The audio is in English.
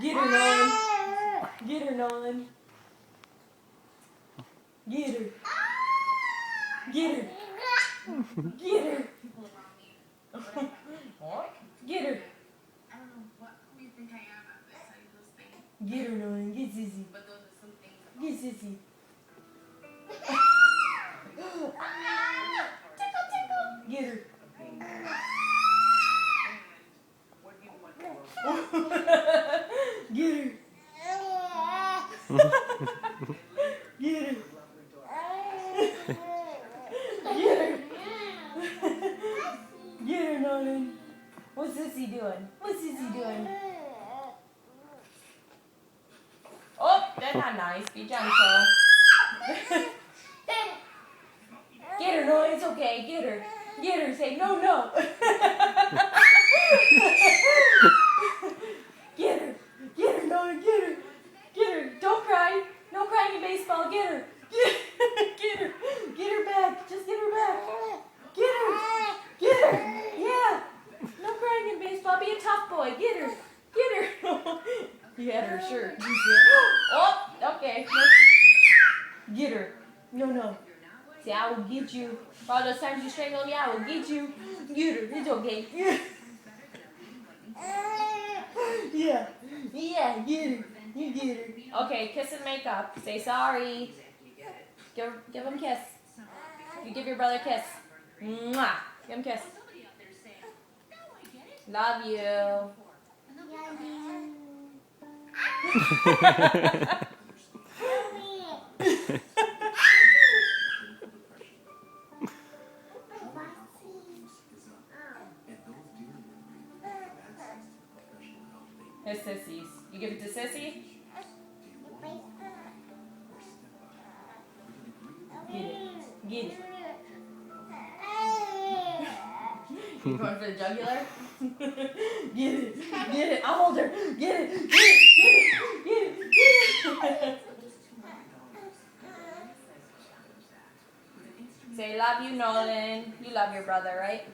Get her, Nolan. Get her, Nolan. Get her. Get her. Get her. Get her. I don't know what who you think I am at this. I do those things. Get her, Nolan. Get Sissy. But those are some things about Get Sissy. tickle tickle. Get her. What do you want? Get her. Get her. Get her. Get her, Nolan. What's Sissy doing? What's Sissy doing? Oh, that's not nice. Be gentle. Get her, Nolan. It's okay. Get her. Get her. Say no, no. Get her. Get her, Nolan. Get her. Get her. Don't cry. No crying in baseball. Get her. Get her. Get her back. Just get her back. Get her. Get her. Yeah. No crying in baseball. Be a tough boy. Get her. Get her. He had her shirt. Oh, okay. Get her. No, no. See, I will get you. All those times you strangled me, I will get you. Get her. It's okay. Yeah. Yeah, get her. You get her. Okay, kiss and make up. Say sorry. Give him a kiss. You give your brother a kiss. Mwah. Give him a kiss. Love you. It's Sissy's. You give it to Sissy? Get it. Get it. You going for the jugular? Get it. Get it. I'll hold her. Get it. Get it. Get it. Get it. Say, love you, Nolan. You love your brother, right?